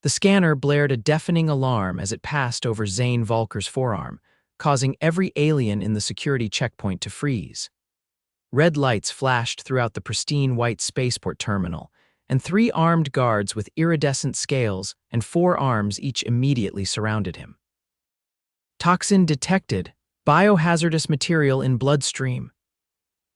The scanner blared a deafening alarm as it passed over Zane Volker's forearm, causing every alien in the security checkpoint to freeze. Red lights flashed throughout the pristine white spaceport terminal, and 3 armed guards with iridescent scales and 4 arms each immediately surrounded him. Toxin detected. Biohazardous material in bloodstream.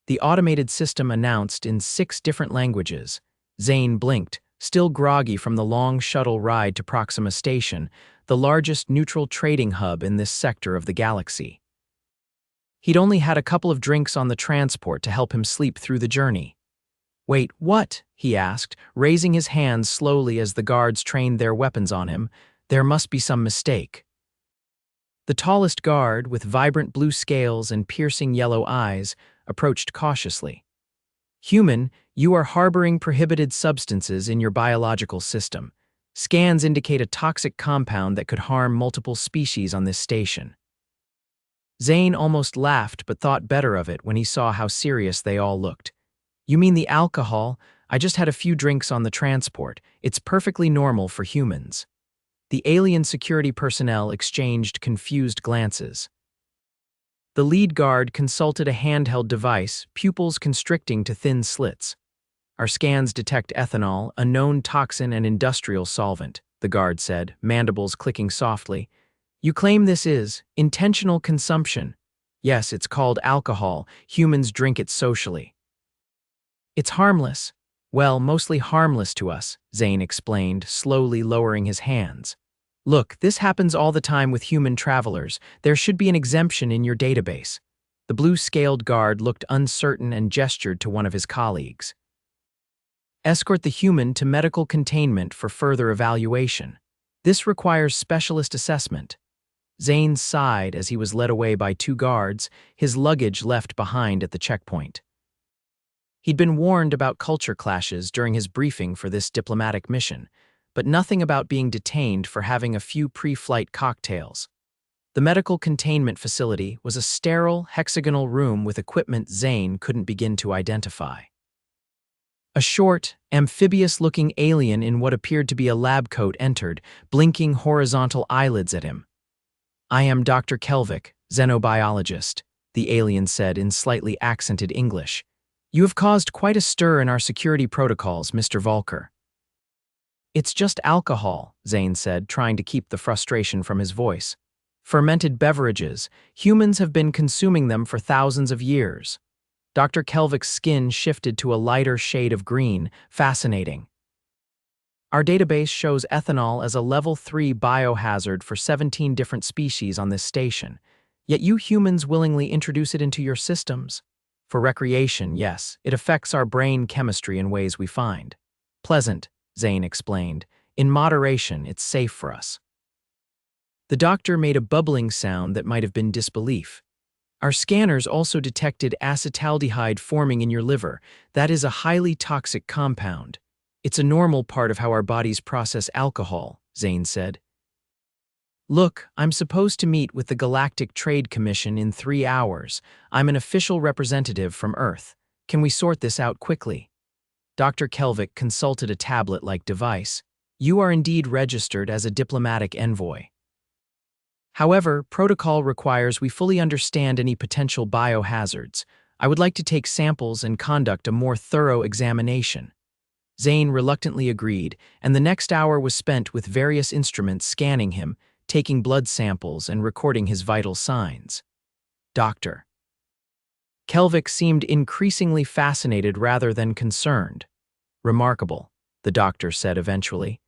The automated system announced in 6 different languages. Zane blinked, still groggy from the long shuttle ride to Proxima Station, the largest neutral trading hub in this sector of the galaxy. He'd only had a couple of drinks on the transport to help him sleep through the journey. "Wait, what?" he asked, raising his hands slowly as the guards trained their weapons on him. "There must be some mistake." The tallest guard, with vibrant blue scales and piercing yellow eyes, approached cautiously. "Human, you are harboring prohibited substances in your biological system. Scans indicate a toxic compound that could harm multiple species on this station." Zane almost laughed but thought better of it when he saw how serious they all looked. "You mean the alcohol? I just had a few drinks on the transport. It's perfectly normal for humans." The alien security personnel exchanged confused glances. The lead guard consulted a handheld device, pupils constricting to thin slits. "Our scans detect ethanol, a known toxin and industrial solvent," the guard said, mandibles clicking softly. "You claim this is intentional consumption." "Yes, it's called alcohol. Humans drink it socially." "It's harmless." "Well, mostly harmless to us," Zane explained, slowly lowering his hands. "Look, this happens all the time with human travelers. There should be an exemption in your database." The blue-scaled guard looked uncertain and gestured to one of his colleagues. "Escort the human to medical containment for further evaluation. This requires specialist assessment." Zane sighed as he was led away by 2 guards, his luggage left behind at the checkpoint. He'd been warned about culture clashes during his briefing for this diplomatic mission, but nothing about being detained for having a few pre-flight cocktails. The medical containment facility was a sterile, hexagonal room with equipment Zane couldn't begin to identify. A short, amphibious-looking alien in what appeared to be a lab coat entered, blinking horizontal eyelids at him. "I am Dr. Kelvik, xenobiologist," the alien said in slightly accented English. "You have caused quite a stir in our security protocols, Mr. Volker." "It's just alcohol," Zane said, trying to keep the frustration from his voice. "Fermented beverages. Humans have been consuming them for thousands of years." Dr. Kelvik's skin shifted to a lighter shade of green. "Fascinating. Our database shows ethanol as a level 3 biohazard for 17 different species on this station. Yet you humans willingly introduce it into your systems. For recreation, yes, it affects our brain chemistry in ways we find pleasant," Zane explained. "In moderation, it's safe for us." The doctor made a bubbling sound that might have been disbelief. "Our scanners also detected acetaldehyde forming in your liver. That is a highly toxic compound. It's a normal part of how our bodies process alcohol," Zane said. "Look, I'm supposed to meet with the Galactic Trade Commission in 3 hours. I'm an official representative from Earth. Can we sort this out quickly?" Dr. Kelvik consulted a tablet-like device. "You are indeed registered as a diplomatic envoy. However, protocol requires we fully understand any potential biohazards. I would like to take samples and conduct a more thorough examination." Zane reluctantly agreed, and the next hour was spent with various instruments scanning him, taking blood samples and recording his vital signs. "Doctor." Kelvik seemed increasingly fascinated rather than concerned. "Remarkable," the doctor said eventually.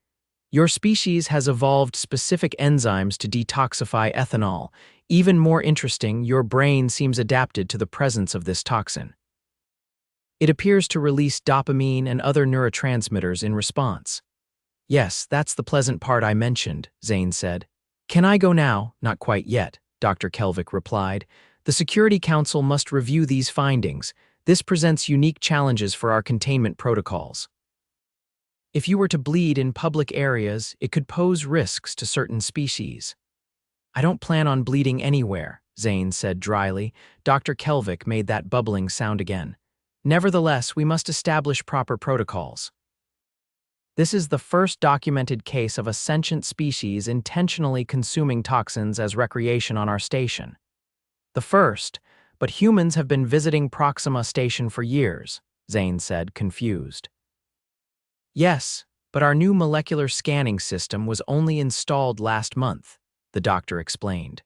"Your species has evolved specific enzymes to detoxify ethanol. Even more interesting, your brain seems adapted to the presence of this toxin. It appears to release dopamine and other neurotransmitters in response." "Yes, that's the pleasant part I mentioned," Zane said. "Can I go now?" "Not quite yet," Dr. Kelvik replied. "The Security Council must review these findings. This presents unique challenges for our containment protocols. If you were to bleed in public areas, it could pose risks to certain species." "I don't plan on bleeding anywhere," Zane said dryly. Dr. Kelvik made that bubbling sound again. "Nevertheless, we must establish proper protocols." This is the first documented case of a sentient species intentionally consuming toxins as recreation on our station. The first, but humans have been visiting Proxima Station for years, Zane said, confused. Yes, but our new molecular scanning system was only installed last month, the doctor explained.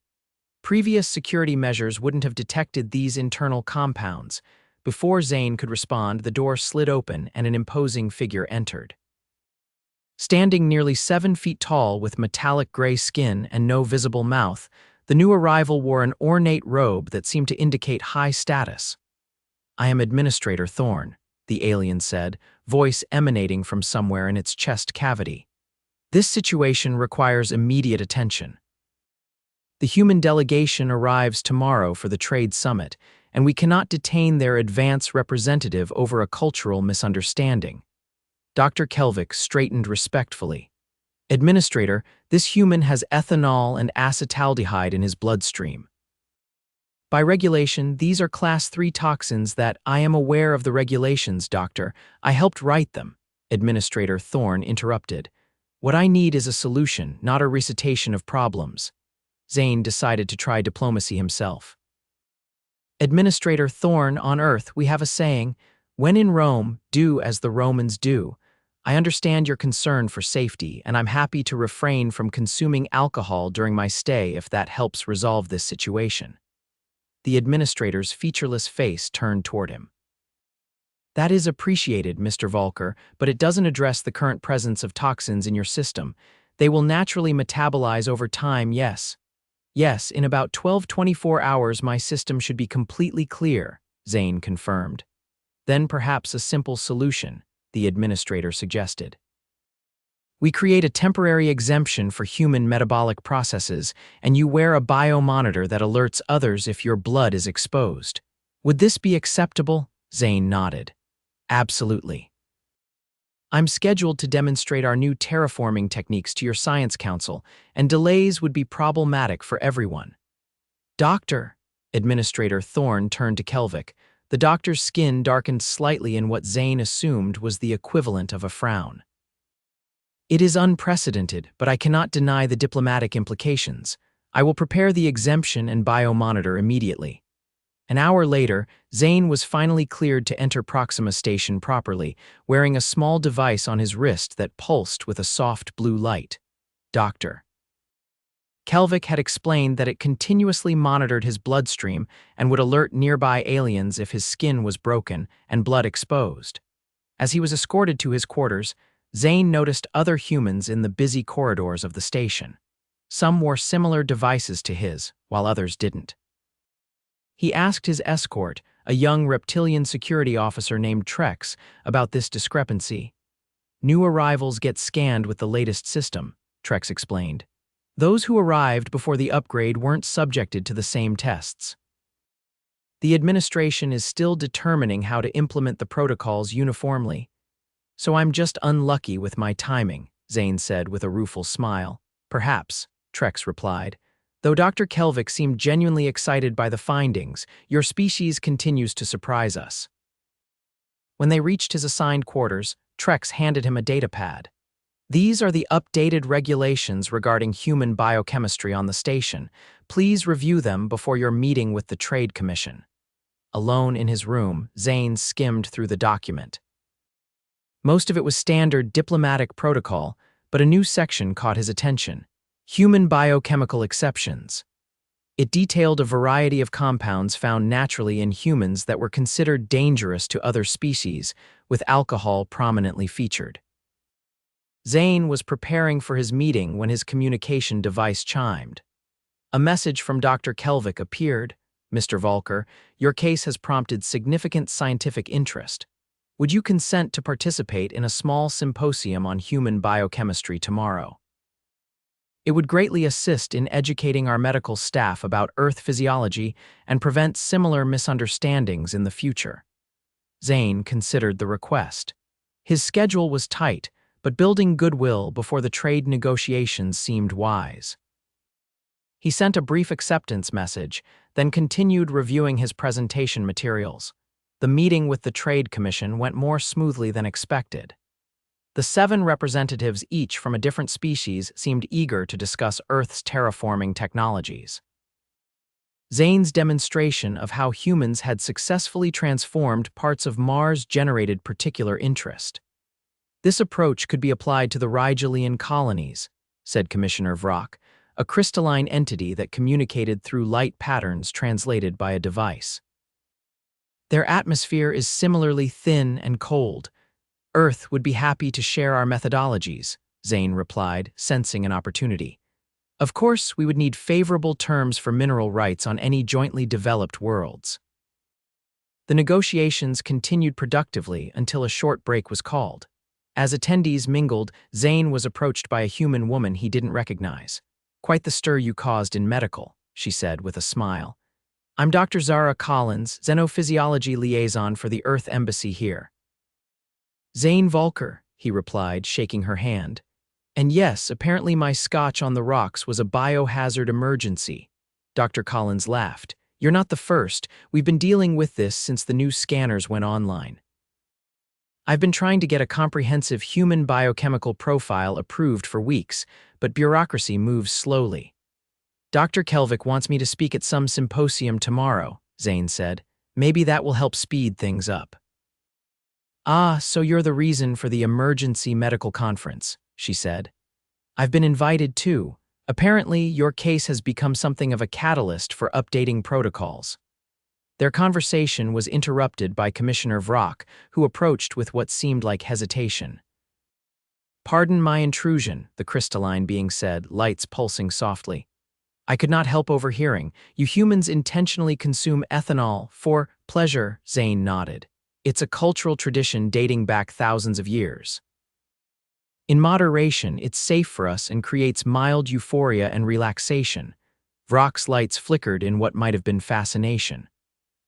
Previous security measures wouldn't have detected these internal compounds. Before Zane could respond, the door slid open and an imposing figure entered. Standing nearly 7 feet tall with metallic gray skin and no visible mouth, the new arrival wore an ornate robe that seemed to indicate high status. "I am Administrator Thorne," the alien said, voice emanating from somewhere in its chest cavity. "This situation requires immediate attention. The human delegation arrives tomorrow for the trade summit, and we cannot detain their advance representative over a cultural misunderstanding." Dr. Kelvik straightened respectfully. "Administrator, this human has ethanol and acetaldehyde in his bloodstream. By regulation, these are Class 3 toxins that I am aware of the regulations, Doctor. I helped write them," Administrator Thorne interrupted. "What I need is a solution, not a recitation of problems." Zane decided to try diplomacy himself. "Administrator Thorne, on Earth, we have a saying, 'When in Rome, do as the Romans do.' I understand your concern for safety, and I'm happy to refrain from consuming alcohol during my stay if that helps resolve this situation." The administrator's featureless face turned toward him. "That is appreciated, Mr. Volker, but it doesn't address the current presence of toxins in your system. They will naturally metabolize over time, yes. Yes, in about 12-24 hours my system should be completely clear," Zane confirmed. "Then perhaps a simple solution," the administrator suggested. "We create a temporary exemption for human metabolic processes, and you wear a biomonitor that alerts others if your blood is exposed. Would this be acceptable?" Zane nodded. "Absolutely. I'm scheduled to demonstrate our new terraforming techniques to your science council, and delays would be problematic for everyone." "Doctor," Administrator Thorne turned to Kelvik. The doctor's skin darkened slightly in what Zane assumed was the equivalent of a frown. "It is unprecedented, but I cannot deny the diplomatic implications. I will prepare the exemption and biomonitor immediately." An hour later, Zane was finally cleared to enter Proxima Station properly, wearing a small device on his wrist that pulsed with a soft blue light. Dr. Kelvik had explained that it continuously monitored his bloodstream and would alert nearby aliens if his skin was broken and blood exposed. As he was escorted to his quarters, Zane noticed other humans in the busy corridors of the station. Some wore similar devices to his, while others didn't. He asked his escort, a young reptilian security officer named Trex, about this discrepancy. "New arrivals get scanned with the latest system," Trex explained. "Those who arrived before the upgrade weren't subjected to the same tests. The administration is still determining how to implement the protocols uniformly. So I'm just unlucky with my timing," Zane said with a rueful smile. "Perhaps," Trex replied. "Though Dr. Kelvik seemed genuinely excited by the findings, your species continues to surprise us." When they reached his assigned quarters, Trex handed him a datapad. "These are the updated regulations regarding human biochemistry on the station. Please review them before your meeting with the Trade Commission." Alone in his room, Zane skimmed through the document. Most of it was standard diplomatic protocol, but a new section caught his attention: human biochemical exceptions. It detailed a variety of compounds found naturally in humans that were considered dangerous to other species, with alcohol prominently featured. Zane was preparing for his meeting when his communication device chimed. A message from Dr. Kelvik appeared. "Mr. Volker, your case has prompted significant scientific interest. Would you consent to participate in a small symposium on human biochemistry tomorrow? It would greatly assist in educating our medical staff about Earth physiology and prevent similar misunderstandings in the future." Zane considered the request. His schedule was tight, but building goodwill before the trade negotiations seemed wise. He sent a brief acceptance message, then continued reviewing his presentation materials. The meeting with the Trade Commission went more smoothly than expected. The 7 representatives, each from a different species, seemed eager to discuss Earth's terraforming technologies. Zane's demonstration of how humans had successfully transformed parts of Mars generated particular interest. This approach could be applied to the Rigelian colonies, said Commissioner Vrock, a crystalline entity that communicated through light patterns translated by a device. Their atmosphere is similarly thin and cold. Earth would be happy to share our methodologies, Zane replied, sensing an opportunity. Of course, we would need favorable terms for mineral rights on any jointly developed worlds. The negotiations continued productively until a short break was called. As attendees mingled, Zane was approached by a human woman he didn't recognize. "Quite the stir you caused in medical," she said with a smile. "I'm Dr. Zara Collins, Xenophysiology Liaison for the Earth Embassy here." "Zane Volker," he replied, shaking her hand. "And yes, apparently my scotch on the rocks was a biohazard emergency." Dr. Collins laughed. "You're not the first. We've been dealing with this since the new scanners went online. I've been trying to get a comprehensive human biochemical profile approved for weeks, but bureaucracy moves slowly." "Dr. Kelvick wants me to speak at some symposium tomorrow," Zane said. "Maybe that will help speed things up." "Ah, so you're the reason for the emergency medical conference," she said. "I've been invited too. Apparently, your case has become something of a catalyst for updating protocols." Their conversation was interrupted by Commissioner Vrock, who approached with what seemed like hesitation. "Pardon my intrusion," the crystalline being said, lights pulsing softly. "I could not help overhearing. You humans intentionally consume ethanol for pleasure," Zane nodded. "It's a cultural tradition dating back thousands of years. In moderation, it's safe for us and creates mild euphoria and relaxation." Vrock's lights flickered in what might have been fascination.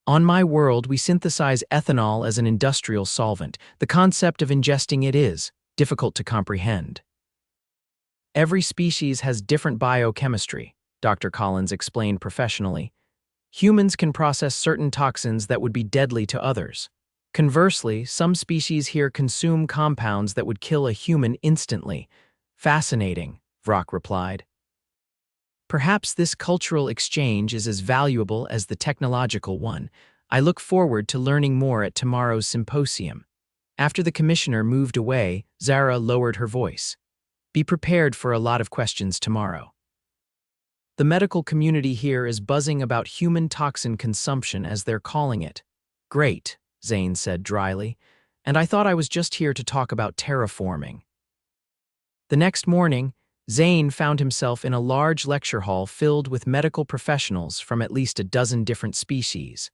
"On my world, we synthesize ethanol as an industrial solvent. The concept of ingesting it is difficult to comprehend." "Every species has different biochemistry," Dr. Collins explained professionally. "Humans can process certain toxins that would be deadly to others. Conversely, some species here consume compounds that would kill a human instantly." "Fascinating," Vrock replied. "Perhaps this cultural exchange is as valuable as the technological one. I look forward to learning more at tomorrow's symposium." After the commissioner moved away, Zara lowered her voice. "Be prepared for a lot of questions tomorrow. The medical community here is buzzing about human toxin consumption, as they're calling it." "Great," Zane said dryly, "and I thought I was just here to talk about terraforming." The next morning, Zane found himself in a large lecture hall filled with medical professionals from at least a dozen different species.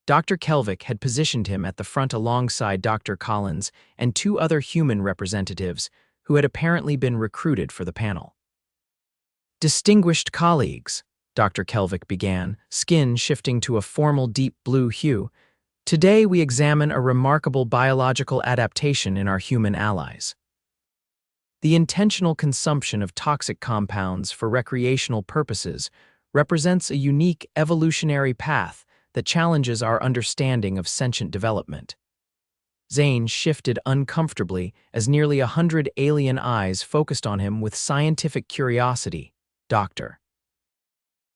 Dr. Kelvick had positioned him at the front alongside Dr. Collins and 2 other human representatives who had apparently been recruited for the panel. "Distinguished colleagues," Dr. Kelvick began, skin shifting to a formal deep blue hue, "today we examine a remarkable biological adaptation in our human allies. The intentional consumption of toxic compounds for recreational purposes represents a unique evolutionary path that challenges our understanding of sentient development." Zane shifted uncomfortably as nearly 100 alien eyes focused on him with scientific curiosity. "Dr.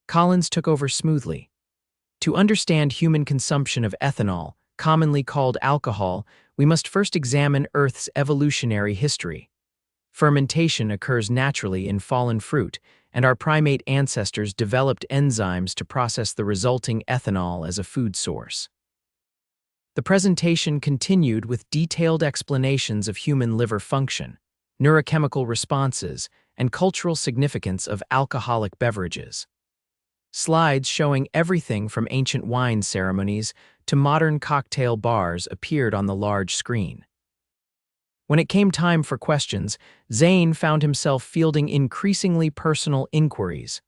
Collins took over smoothly. "To understand human consumption of ethanol, commonly called alcohol, we must first examine Earth's evolutionary history. Fermentation occurs naturally in fallen fruit, and our primate ancestors developed enzymes to process the resulting ethanol as a food source." The presentation continued with detailed explanations of human liver function, neurochemical responses, and cultural significance of alcoholic beverages. Slides showing everything from ancient wine ceremonies to modern cocktail bars appeared on the large screen. When it came time for questions, Zane found himself fielding increasingly personal inquiries.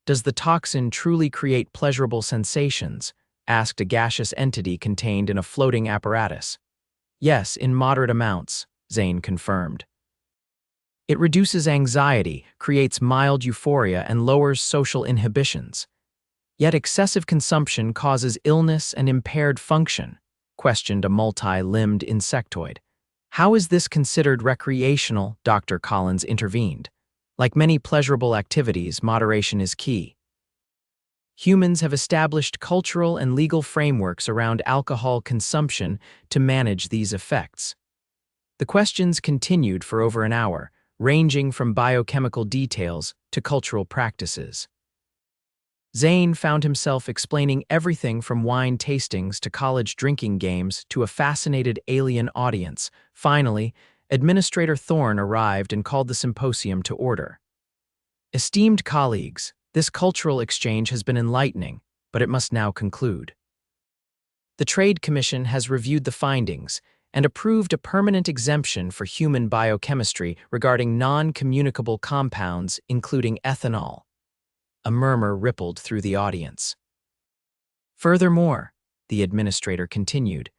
"Does the toxin truly create pleasurable sensations?" asked a gaseous entity contained in a floating apparatus. "Yes, in moderate amounts," Zane confirmed. "It reduces anxiety, creates mild euphoria, and lowers social inhibitions. Yet excessive consumption causes illness and impaired function," questioned a multi-limbed insectoid. How is this considered recreational? Dr. Collins intervened. Like many pleasurable activities, moderation is key. Humans have established cultural and legal frameworks around alcohol consumption to manage these effects. The questions continued for over an hour, ranging from biochemical details to cultural practices. Zane found himself explaining everything from wine tastings to college drinking games to a fascinated alien audience. Finally, Administrator Thorne arrived and called the symposium to order. Esteemed colleagues, this cultural exchange has been enlightening, but it must now conclude. The Trade Commission has reviewed the findings and approved a permanent exemption for human biochemistry regarding non-communicable compounds, including ethanol. A murmur rippled through the audience. Furthermore, the administrator continued,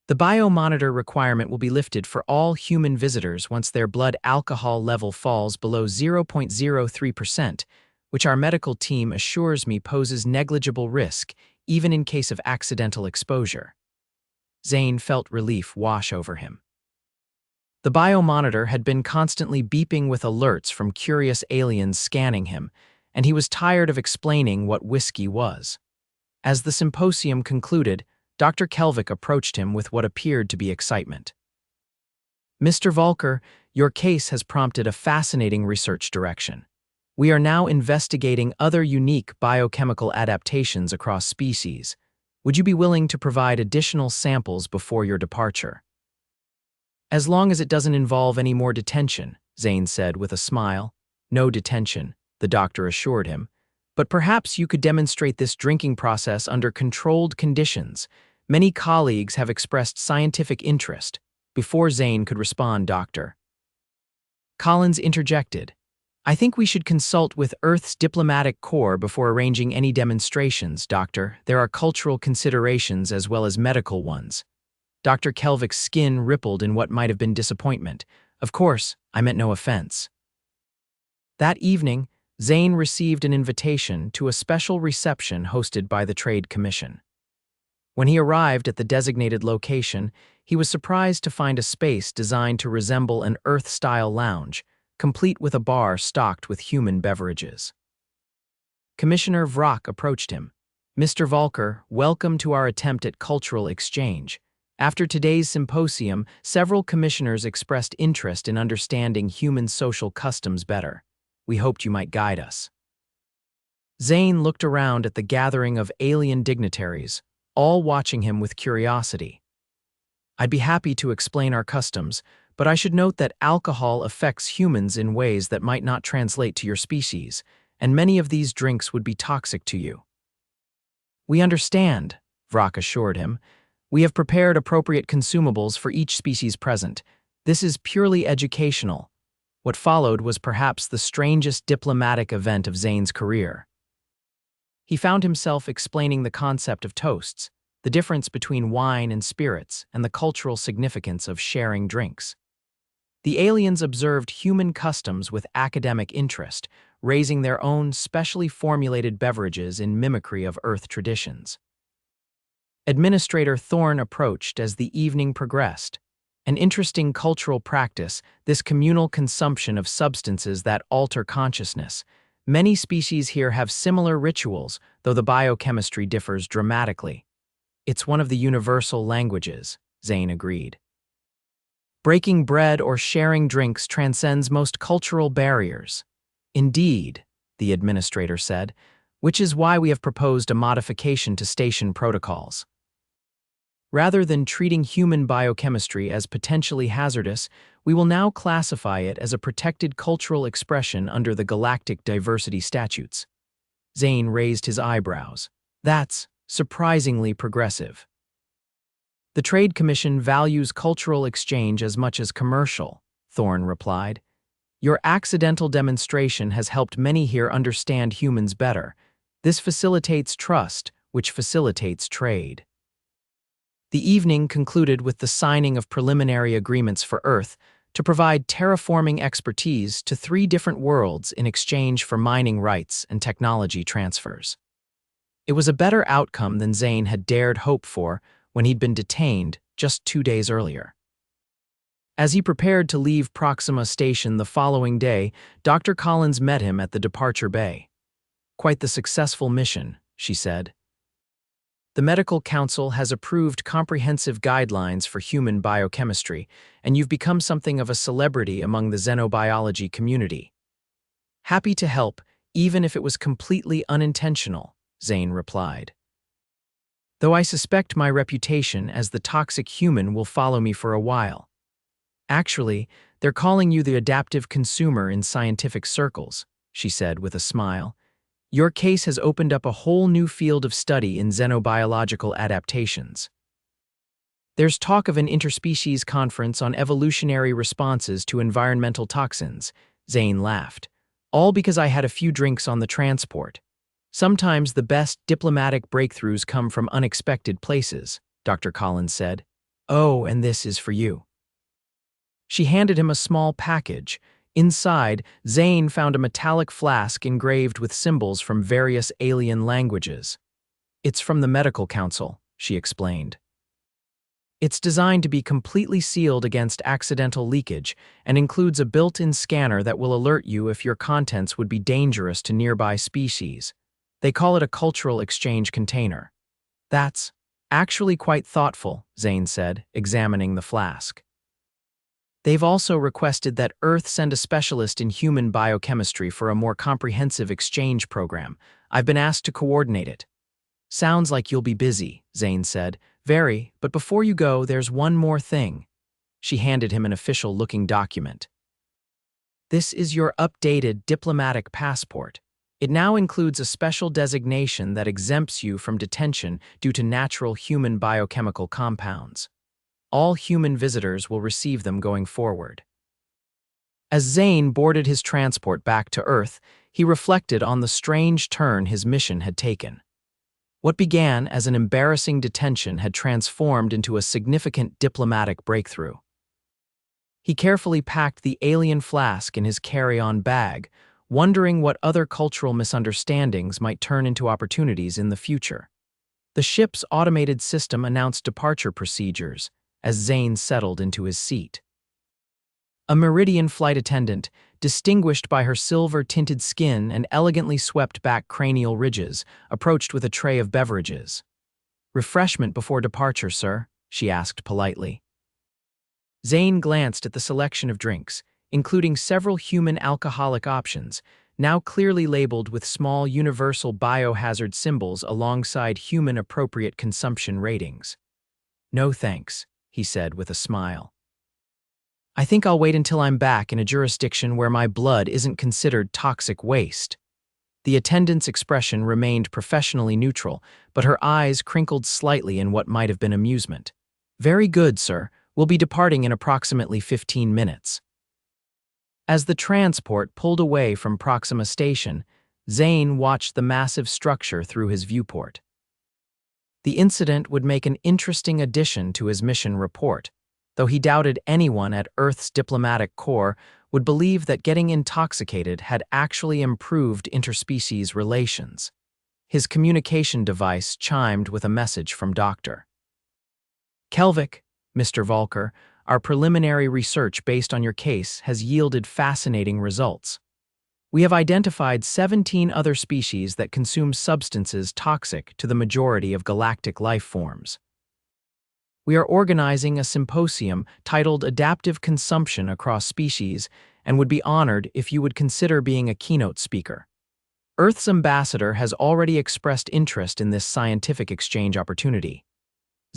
the biomonitor requirement will be lifted for all human visitors once their blood alcohol level falls below 0.03%, which our medical team assures me poses negligible risk, even in case of accidental exposure. Zane felt relief wash over him. The biomonitor had been constantly beeping with alerts from curious aliens scanning him, and he was tired of explaining what whiskey was. As the symposium concluded, Dr. Kelvick approached him with what appeared to be excitement. Mr. Volker, your case has prompted a fascinating research direction. We are now investigating other unique biochemical adaptations across species. Would you be willing to provide additional samples before your departure? As long as it doesn't involve any more detention, Zane said with a smile. No detention, the doctor assured him. But perhaps you could demonstrate this drinking process under controlled conditions. Many colleagues have expressed scientific interest. Before Zane could respond, Dr. Collins interjected. I think we should consult with Earth's diplomatic corps before arranging any demonstrations, Doctor. There are cultural considerations as well as medical ones. Dr. Kelvick's skin rippled in what might have been disappointment. Of course, I meant no offense. That evening, Zane received an invitation to a special reception hosted by the Trade Commission. When he arrived at the designated location, he was surprised to find a space designed to resemble an Earth-style lounge, complete with a bar stocked with human beverages. Commissioner Vrock approached him. Mr. Volker, welcome to our attempt at cultural exchange. After today's symposium, several commissioners expressed interest in understanding human social customs better. We hoped you might guide us. Zane looked around at the gathering of alien dignitaries, all watching him with curiosity. I'd be happy to explain our customs, but I should note that alcohol affects humans in ways that might not translate to your species, and many of these drinks would be toxic to you. We understand, Vrock assured him. We have prepared appropriate consumables for each species present. This is purely educational. What followed was perhaps the strangest diplomatic event of Zane's career. He found himself explaining the concept of toasts, the difference between wine and spirits, and the cultural significance of sharing drinks. The aliens observed human customs with academic interest, raising their own specially formulated beverages in mimicry of Earth traditions. Administrator Thorne approached as the evening progressed. An interesting cultural practice, this communal consumption of substances that alter consciousness. Many species here have similar rituals, though the biochemistry differs dramatically. It's one of the universal languages, Zane agreed. Breaking bread or sharing drinks transcends most cultural barriers. Indeed, the administrator said, which is why we have proposed a modification to station protocols. Rather than treating human biochemistry as potentially hazardous, we will now classify it as a protected cultural expression under the Galactic Diversity Statutes. Zane raised his eyebrows. That's surprisingly progressive. The Trade Commission values cultural exchange as much as commercial, Thorne replied. Your accidental demonstration has helped many here understand humans better. This facilitates trust, which facilitates trade. The evening concluded with the signing of preliminary agreements for Earth to provide terraforming expertise to 3 different worlds in exchange for mining rights and technology transfers. It was a better outcome than Zane had dared hope for when he'd been detained just 2 days earlier. As he prepared to leave Proxima Station the following day, Dr. Collins met him at the departure bay. "Quite the successful mission," she said. "The Medical Council has approved comprehensive guidelines for human biochemistry, and you've become something of a celebrity among the xenobiology community." "Happy to help, even if it was completely unintentional," Zane replied. "Though I suspect my reputation as the toxic human will follow me for a while. Actually, they're calling you the adaptive consumer in scientific circles," she said with a smile. "Your case has opened up a whole new field of study in xenobiological adaptations. There's talk of an interspecies conference on evolutionary responses to environmental toxins," Zane laughed. "All because I had a few drinks on the transport. Sometimes the best diplomatic breakthroughs come from unexpected places," Dr. Collins said. "Oh, and this is for you." She handed him a small package. Inside, Zane found a metallic flask engraved with symbols from various alien languages. "It's from the Medical Council," she explained. "It's designed to be completely sealed against accidental leakage and includes a built-in scanner that will alert you if your contents would be dangerous to nearby species. They call it a cultural exchange container." "That's actually quite thoughtful," Zane said, examining the flask. "They've also requested that Earth send a specialist in human biochemistry for a more comprehensive exchange program. I've been asked to coordinate it." "Sounds like you'll be busy," Zane said. "Very, but before you go, there's one more thing." She handed him an official-looking document. "This is your updated diplomatic passport. It now includes a special designation that exempts you from detention due to natural human biochemical compounds. All human visitors will receive them going forward." As Zane boarded his transport back to Earth, he reflected on the strange turn his mission had taken. What began as an embarrassing detention had transformed into a significant diplomatic breakthrough. He carefully packed the alien flask in his carry-on bag, wondering what other cultural misunderstandings might turn into opportunities in the future. The ship's automated system announced departure procedures as Zane settled into his seat. A Meridian flight attendant, distinguished by her silver-tinted skin and elegantly swept-back cranial ridges, approached with a tray of beverages. "Refreshment before departure, sir?" she asked politely. Zane glanced at the selection of drinks, including several human alcoholic options, now clearly labeled with small universal biohazard symbols alongside human-appropriate consumption ratings. "No thanks," he said with a smile. "I think I'll wait until I'm back in a jurisdiction where my blood isn't considered toxic waste." The attendant's expression remained professionally neutral, but her eyes crinkled slightly in what might have been amusement. "Very good, sir. We'll be departing in approximately 15 minutes." As the transport pulled away from Proxima Station, Zane watched the massive structure through his viewport. The incident would make an interesting addition to his mission report, though he doubted anyone at Earth's diplomatic corps would believe that getting intoxicated had actually improved interspecies relations. His communication device chimed with a message from Dr. Kelvik, "Mr. Volker, our preliminary research based on your case has yielded fascinating results. We have identified 17 other species that consume substances toxic to the majority of galactic life forms. We are organizing a symposium titled Adaptive Consumption Across Species and would be honored if you would consider being a keynote speaker. Earth's ambassador has already expressed interest in this scientific exchange opportunity."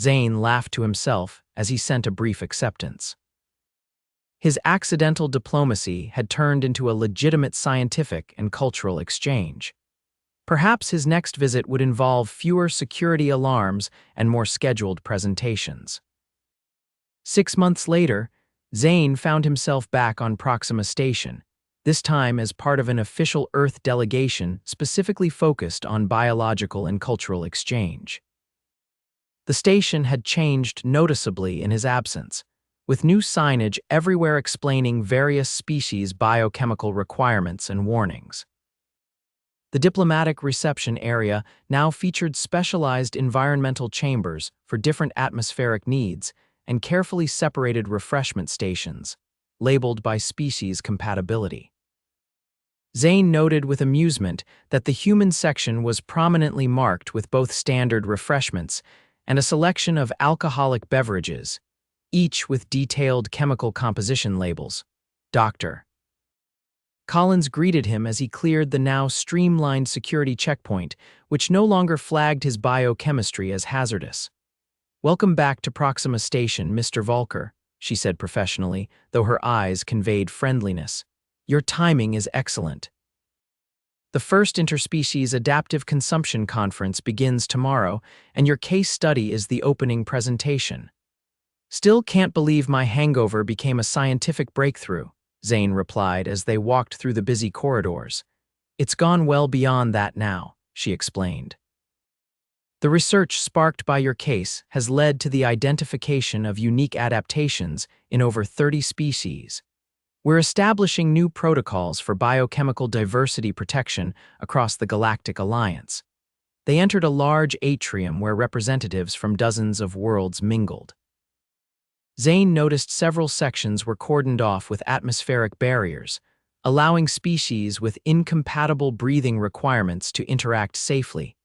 Zane laughed to himself as he sent a brief acceptance. His accidental diplomacy had turned into a legitimate scientific and cultural exchange. Perhaps his next visit would involve fewer security alarms and more scheduled presentations. 6 months later, Zane found himself back on Proxima Station, this time as part of an official Earth delegation specifically focused on biological and cultural exchange. The station had changed noticeably in his absence, with new signage everywhere explaining various species' biochemical requirements and warnings. The diplomatic reception area now featured specialized environmental chambers for different atmospheric needs, and carefully separated refreshment stations, labeled by species compatibility. Zane noted with amusement that the human section was prominently marked with both standard refreshments and a selection of alcoholic beverages, each with detailed chemical composition labels. Dr. Collins greeted him as he cleared the now streamlined security checkpoint, which no longer flagged his biochemistry as hazardous. "Welcome back to Proxima Station, Mr. Volker," she said professionally, though her eyes conveyed friendliness. "Your timing is excellent. The first Interspecies Adaptive Consumption Conference begins tomorrow, and your case study is the opening presentation." "Still can't believe my hangover became a scientific breakthrough," Zane replied as they walked through the busy corridors. "It's gone well beyond that now," she explained. "The research sparked by your case has led to the identification of unique adaptations in over 30 species. We're establishing new protocols for biochemical diversity protection across the Galactic Alliance." They entered a large atrium where representatives from dozens of worlds mingled. Zane noticed several sections were cordoned off with atmospheric barriers, allowing species with incompatible breathing requirements to interact safely.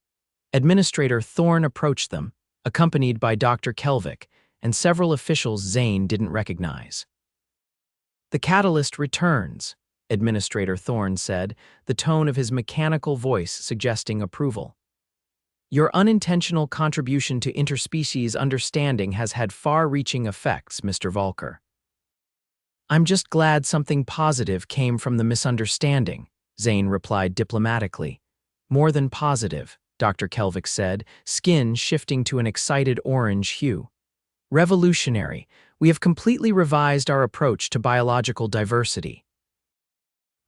Administrator Thorne approached them, accompanied by Dr. Kelvik and several officials Zane didn't recognize. "The catalyst returns," Administrator Thorne said, the tone of his mechanical voice suggesting approval. "Your unintentional contribution to interspecies understanding has had far-reaching effects, Mr. Volker." "I'm just glad something positive came from the misunderstanding," Zane replied diplomatically. "More than positive," Dr. Kelvik said, skin shifting to an excited orange hue. "Revolutionary. We have completely revised our approach to biological diversity.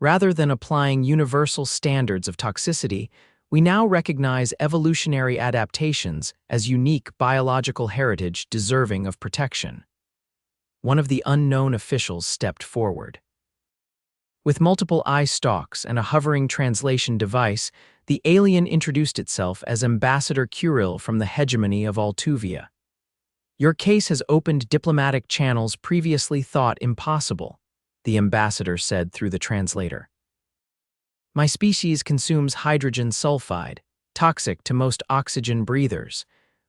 Rather than applying universal standards of toxicity, we now recognize evolutionary adaptations as unique biological heritage deserving of protection." One of the unknown officials stepped forward. With multiple eye stalks and a hovering translation device, the alien introduced itself as Ambassador Kuril from the hegemony of Altuvia. "Your case has opened diplomatic channels previously thought impossible," the ambassador said through the translator. "My species consumes hydrogen sulfide, toxic to most oxygen breathers.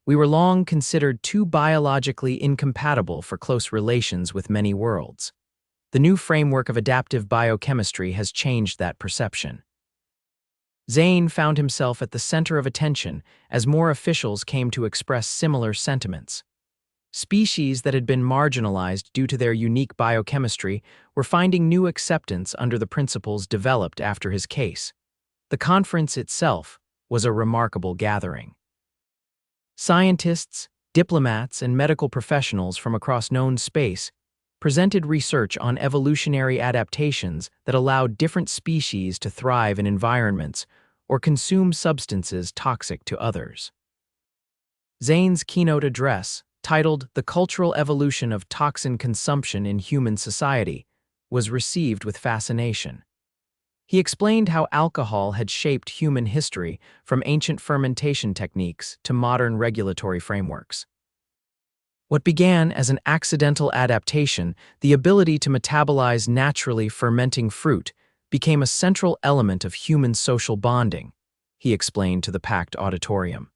We were long considered too biologically incompatible for close relations with many worlds. The new framework of adaptive biochemistry has changed that perception." Zane found himself at the center of attention as more officials came to express similar sentiments. Species that had been marginalized due to their unique biochemistry were finding new acceptance under the principles developed after his case. The conference itself was a remarkable gathering. Scientists, diplomats, and medical professionals from across known space presented research on evolutionary adaptations that allowed different species to thrive in environments or consume substances toxic to others. Zane's keynote address, titled "The Cultural Evolution of Toxin Consumption in Human Society," was received with fascination. He explained how alcohol had shaped human history from ancient fermentation techniques to modern regulatory frameworks. What began as an accidental adaptation, the ability to metabolize naturally fermenting fruit, became a central element of human social bonding, he explained to the packed auditorium.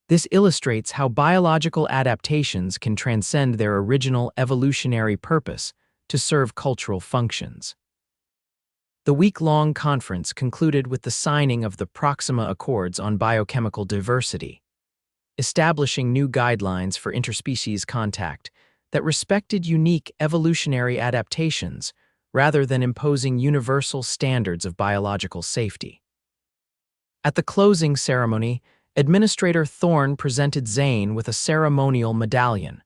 This illustrates how biological adaptations can transcend their original evolutionary purpose to serve cultural functions. The week-long conference concluded with the signing of the Proxima Accords on Biochemical Diversity, establishing new guidelines for interspecies contact that respected unique evolutionary adaptations rather than imposing universal standards of biological safety. At the closing ceremony, Administrator Thorne presented Zane with a ceremonial medallion.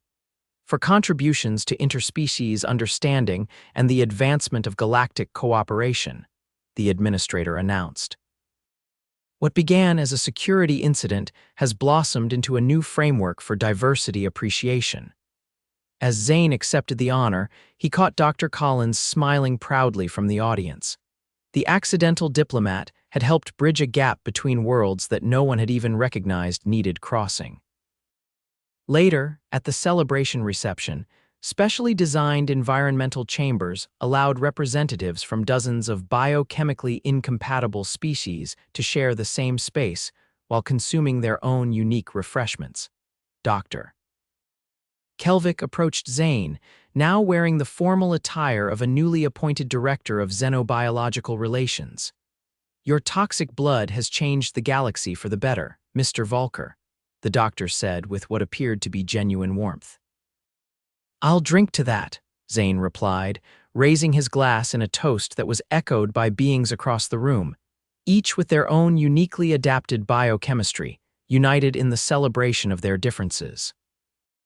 "For contributions to interspecies understanding and the advancement of galactic cooperation," the administrator announced. What began as a security incident has blossomed into a new framework for diversity appreciation. As Zane accepted the honor, he caught Dr. Collins smiling proudly from the audience. The accidental diplomat had helped bridge a gap between worlds that no one had even recognized needed crossing. Later, at the celebration reception, specially designed environmental chambers allowed representatives from dozens of biochemically incompatible species to share the same space while consuming their own unique refreshments. Dr. Kelvik approached Zane, now wearing the formal attire of a newly appointed director of xenobiological relations. "Your toxic blood has changed the galaxy for the better, Mr. Volker," the doctor said with what appeared to be genuine warmth. "I'll drink to that," Zane replied, raising his glass in a toast that was echoed by beings across the room, each with their own uniquely adapted biochemistry, united in the celebration of their differences.